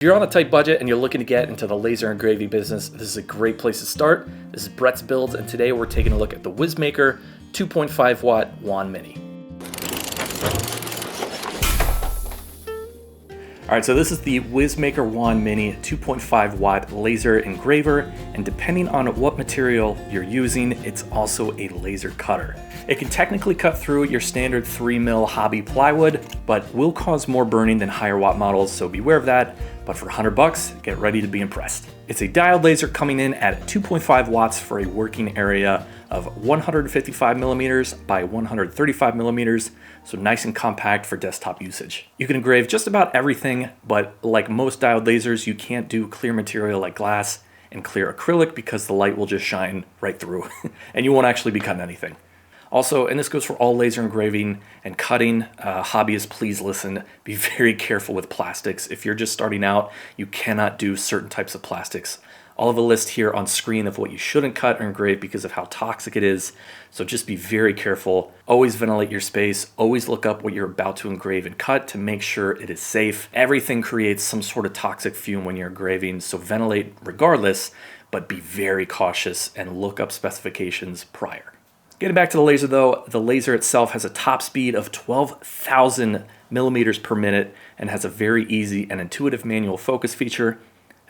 If you're on a tight budget and you're looking to get into the laser engraving business, this is a great place to start. This is Brett's Builds, and today we're taking a look at the WizMaker 2.5 watt wand mini. All right, so this is the WizMaker WAND MINI 2.5 watt laser engraver, and depending on what material you're using, it's also a laser cutter. It can technically cut through your standard 3mm hobby plywood, but will cause more burning than higher watt models, so beware of that. But for $100, get ready to be impressed. It's a diode laser coming in at 2.5 watts for a working area of 155 millimeters by 135 millimeters, so nice and compact for desktop usage. You can engrave just about everything, but like most diode lasers, you can't do clear material like glass and clear acrylic because the light will just shine right through and you won't actually be cutting anything. Also, and this goes for all laser engraving and cutting, hobbyists, please listen, be very careful with plastics. If you're just starting out, you cannot do certain types of plastics. I'll have a list here on screen of what you shouldn't cut or engrave because of how toxic it is. So just be very careful. Always ventilate your space. Always look up what you're about to engrave and cut to make sure it is safe. Everything creates some sort of toxic fume when you're engraving, so ventilate regardless, but be very cautious and look up specifications prior. Getting back to the laser though, the laser itself has a top speed of 12,000 millimeters per minute and has a very easy and intuitive manual focus feature.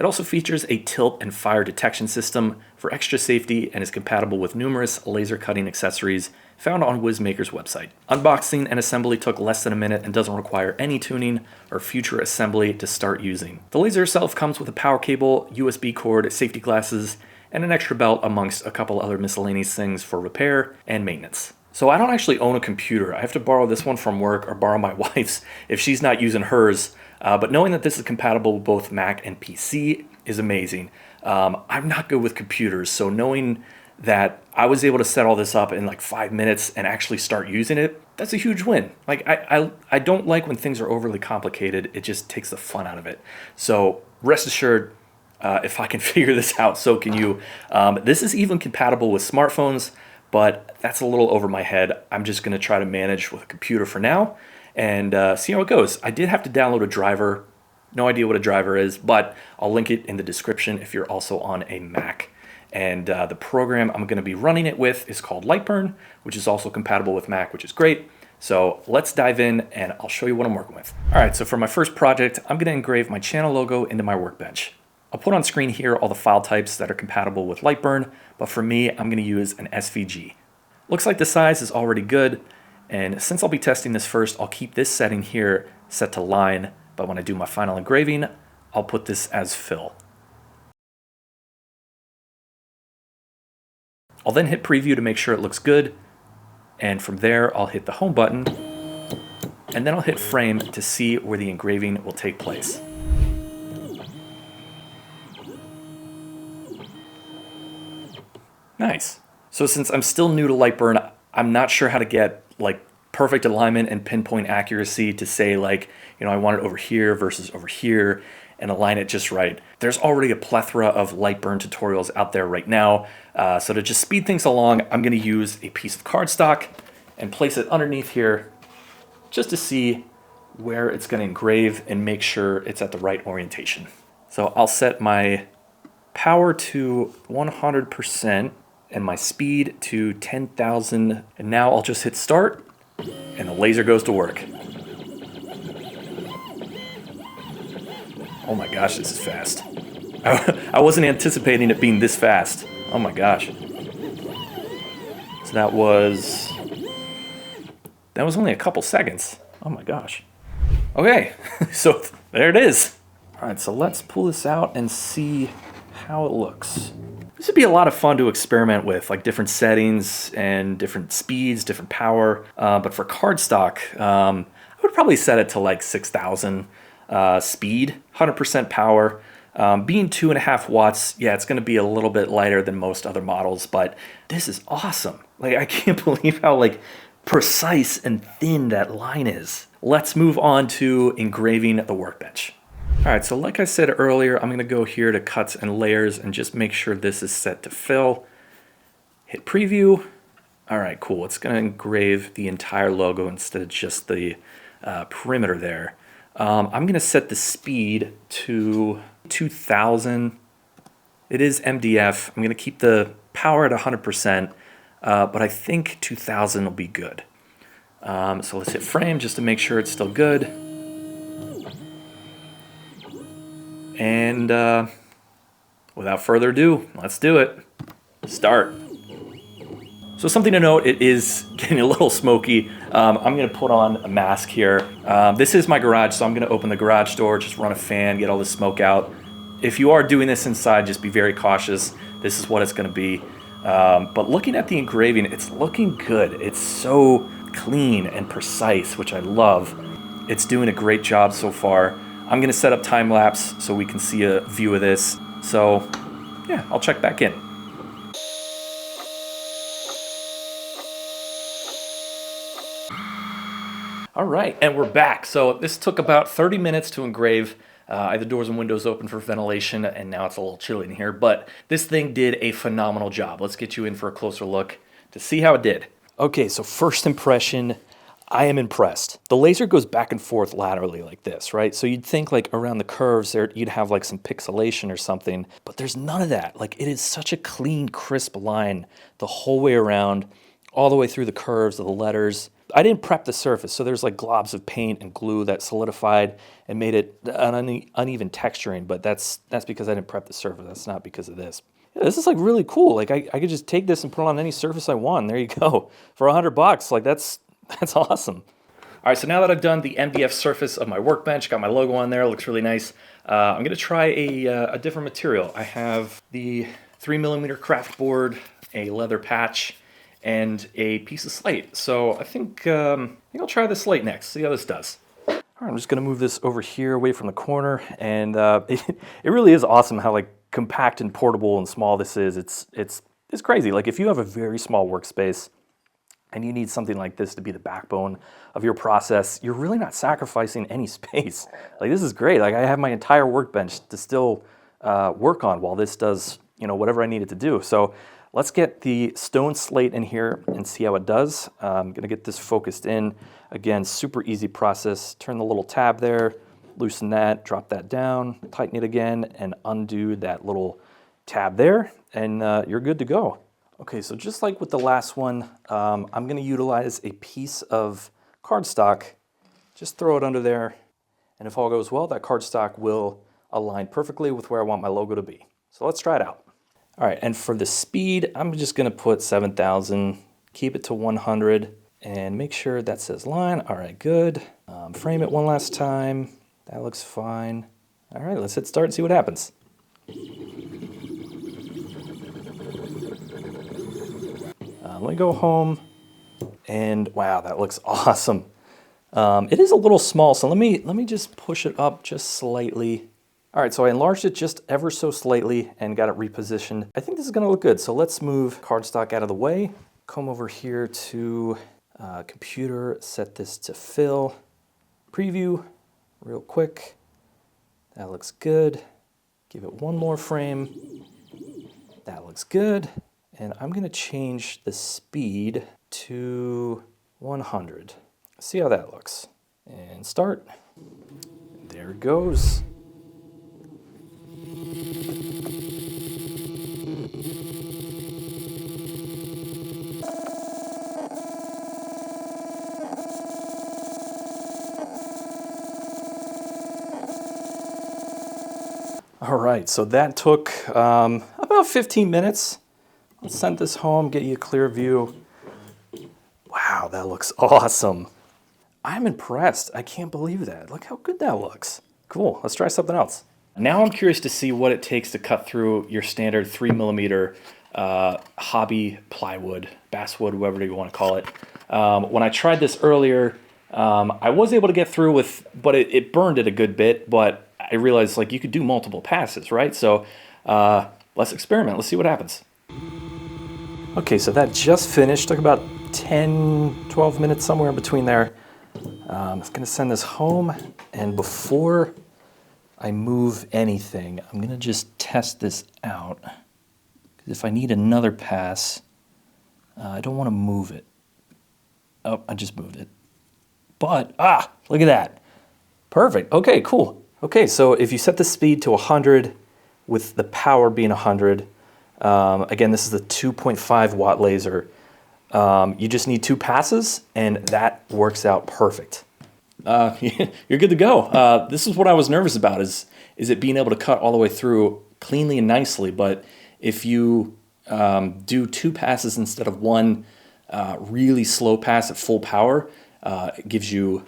It also features a tilt and fire detection system for extra safety and is compatible with numerous laser cutting accessories found on WizMaker's website. Unboxing and assembly took less than a minute and doesn't require any tuning or future assembly to start using. The laser itself comes with a power cable, USB cord, safety glasses, and an extra belt amongst a couple other miscellaneous things for repair and maintenance. So I don't actually own a computer. I have to borrow this one from work or borrow my wife's if she's not using hers. But knowing that this is compatible with both Mac and PC is amazing. I'm not good with computers, so knowing that I was able to set all this up in like 5 minutes and actually start using it, that's a huge win. Like I don't like when things are overly complicated. It just takes the fun out of it. So rest assured, if I can figure this out, so can you. This is even compatible with smartphones, but that's a little over my head. I'm just going to try to manage with a computer for now and see how it goes. I did have to download a driver. No idea what a driver is, but I'll link it in the description if you're also on a Mac. And the program I'm going to be running it with is called LightBurn, which is also compatible with Mac, which is great. So let's dive in and I'll show you what I'm working with. All right, so for my first project, I'm going to engrave my channel logo into my workbench. I'll put on screen here all the file types that are compatible with LightBurn, but for me, I'm going to use an SVG. Looks like the size is already good, and since I'll be testing this first, I'll keep this setting here set to line, but when I do my final engraving, I'll put this as fill. I'll then hit preview to make sure it looks good, and from there, I'll hit the home button, and then I'll hit frame to see where the engraving will take place. Nice. So since I'm still new to LightBurn, I'm not sure how to get like perfect alignment and pinpoint accuracy to say like, you know, I want it over here versus over here and align it just right. There's already a plethora of LightBurn tutorials out there right now. So to just speed things along, I'm going to use a piece of cardstock and place it underneath here just to see where it's going to engrave and make sure it's at the right orientation. So I'll set my power to 100%. And my speed to 10,000. And now I'll just hit start and the laser goes to work. Oh my gosh, this is fast. I wasn't anticipating it being this fast. Oh my gosh. So that was only a couple seconds. Oh my gosh. Okay, so there it is. All right, so let's pull this out and see how it looks. This would be a lot of fun to experiment with, like different settings and different speeds, different power. But for cardstock, I would probably set it to like 6,000 speed, 100% power. Being 2.5 watts, yeah, it's going to be a little bit lighter than most other models, but this is awesome. Like, I can't believe how like precise and thin that line is. Let's move on to engraving the workbench. All right, so like I said earlier, I'm gonna go here to cuts and layers and just make sure this is set to fill. Hit preview. All right, cool. It's gonna engrave the entire logo instead of just the perimeter there. I'm gonna set the speed to 2000. It is MDF. I'm gonna keep the power at 100%, but I think 2000 will be good. So let's hit frame just to make sure it's still good. And without further ado, let's do it. Start. So something to note, it is getting a little smoky. I'm gonna put on a mask here. This is my garage, so I'm gonna open the garage door, just run a fan, get all the smoke out. If you are doing this inside, just be very cautious. This is what it's gonna be. But looking at the engraving, it's looking good. It's so clean and precise, which I love. It's doing a great job so far. I'm gonna set up time lapse so we can see a view of this. So yeah, I'll check back in. All right, and we're back. So this took about 30 minutes to engrave. I had the doors and windows open for ventilation, and now it's a little chilly in here, but this thing did a phenomenal job. Let's get you in for a closer look to see how it did. Okay, so first impression, I am impressed. The laser goes back and forth laterally like this, right? So you'd think like around the curves there, you'd have like some pixelation or something, but there's none of that. Like it is such a clean, crisp line the whole way around, all the way through the curves of the letters. I didn't prep the surface, so there's like globs of paint and glue that solidified and made it an uneven texturing, but that's because I didn't prep the surface. That's not because of this. Yeah, this is like really cool. Like I could just take this and put it on any surface I want. There you go. For $100, like that's awesome. All right, so now that I've done the MDF surface of my workbench, got my logo on there, looks really nice. I'm gonna try a different material. I have the 3mm craft board, a leather patch, and a piece of slate. So I think I'll try the slate next, see how this does. All right, I'm just gonna move this over here away from the corner, and it really is awesome how like compact and portable and small this is. It's crazy. Like if you have a very small workspace and you need something like this to be the backbone of your process, you're really not sacrificing any space. Like this is great. Like I have my entire workbench to still work on while this does, you know, whatever I need it to do. So let's get the stone slate in here and see how it does. I'm gonna get this focused in. Again, super easy process. Turn the little tab there, loosen that, drop that down, tighten it again, and undo that little tab there, and you're good to go. Okay, so just like with the last one, I'm gonna utilize a piece of cardstock. Just throw it under there, and if all goes well, that cardstock will align perfectly with where I want my logo to be. So let's try it out. All right, and for the speed, I'm just gonna put 7,000, keep it to 100, and make sure that says line. All right, good. Frame it one last time. That looks fine. All right, let's hit start and see what happens. Let me go home, and wow, that looks awesome. It is a little small, so let me just push it up just slightly. All right, so I enlarged it just ever so slightly and got it repositioned. I think this is gonna look good, so let's move cardstock out of the way. Come over here to computer, set this to fill. Preview, real quick. That looks good. Give it one more frame. That looks good. And I'm gonna change the speed to 100. See how that looks. And start. There it goes. All right, so that took about 15 minutes. Let's send this home, get you a clear view. Wow, that looks awesome. I'm impressed. I can't believe that. Look how good that looks. Cool, let's try something else. Now I'm curious to see what it takes to cut through your standard 3mm hobby plywood, basswood, whatever you want to call it. When I tried this earlier, I was able to get through with, but it burned it a good bit, but I realized like you could do multiple passes, right? So let's experiment, let's see what happens. Okay, so that just finished, took about 10, 12 minutes, somewhere in between there. I'm gonna send this home, and before I move anything, I'm gonna just test this out. If I need another pass, I don't wanna move it. Oh, I just moved it. But, look at that. Perfect. Okay, cool. Okay, so if you set the speed to 100 with the power being 100, again, this is the 2.5 watt laser. You just need 2 passes and that works out perfect. You're good to go. This is what I was nervous about is it being able to cut all the way through cleanly and nicely. But if you do 2 passes instead of 1 really slow pass at full power, it gives you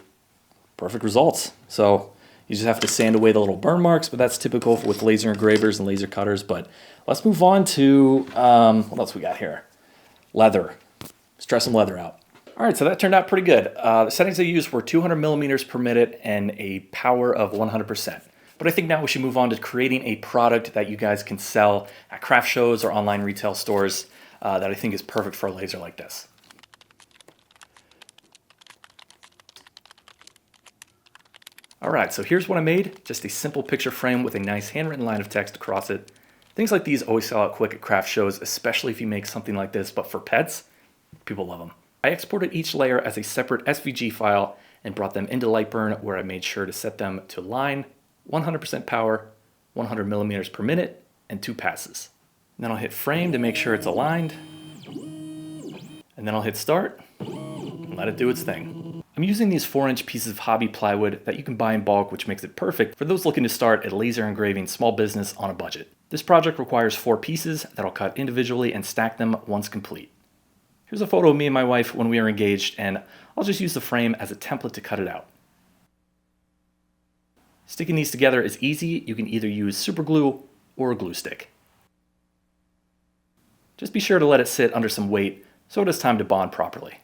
perfect results. So you just have to sand away the little burn marks, but that's typical with laser engravers and laser cutters. But let's move on to, what else we got here? Leather. Let's try some leather out. All right, so that turned out pretty good. The settings I used were 200 millimeters per minute and a power of 100%. But I think now we should move on to creating a product that you guys can sell at craft shows or online retail stores that I think is perfect for a laser like this. All right, so here's what I made. Just a simple picture frame with a nice handwritten line of text across it. Things like these always sell out quick at craft shows, especially if you make something like this, but for pets, people love them. I exported each layer as a separate SVG file and brought them into LightBurn, where I made sure to set them to line, 100% power, 100 millimeters per minute, and 2 passes. And then I'll hit frame to make sure it's aligned. And then I'll hit start and let it do its thing. I'm using these 4-inch pieces of hobby plywood that you can buy in bulk, which makes it perfect for those looking to start a laser engraving small business on a budget. This project requires 4 pieces that I'll cut individually and stack them once complete. Here's a photo of me and my wife when we were engaged, and I'll just use the frame as a template to cut it out. Sticking these together is easy. You can either use super glue or a glue stick. Just be sure to let it sit under some weight so it has time to bond properly.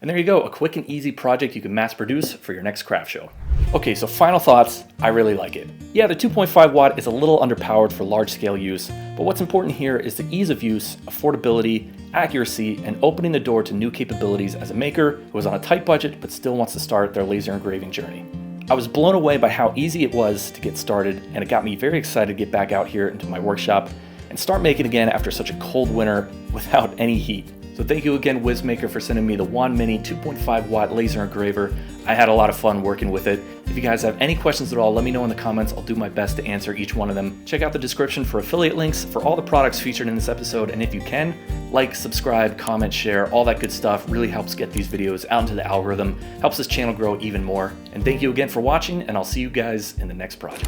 And there you go, a quick and easy project you can mass produce for your next craft show. Okay, so final thoughts, I really like it. Yeah, the 2.5 watt is a little underpowered for large scale use, but what's important here is the ease of use, affordability, accuracy, and opening the door to new capabilities as a maker who is on a tight budget but still wants to start their laser engraving journey. I was blown away by how easy it was to get started, and it got me very excited to get back out here into my workshop and start making again after such a cold winter without any heat. So thank you again, WizMaker, for sending me the WAND Mini 2.5 watt laser engraver. I had a lot of fun working with it. If you guys have any questions at all, let me know in the comments. I'll do my best to answer each one of them. Check out the description for affiliate links for all the products featured in this episode. And if you can, like, subscribe, comment, share, all that good stuff really helps get these videos out into the algorithm, helps this channel grow even more. And thank you again for watching, and I'll see you guys in the next project.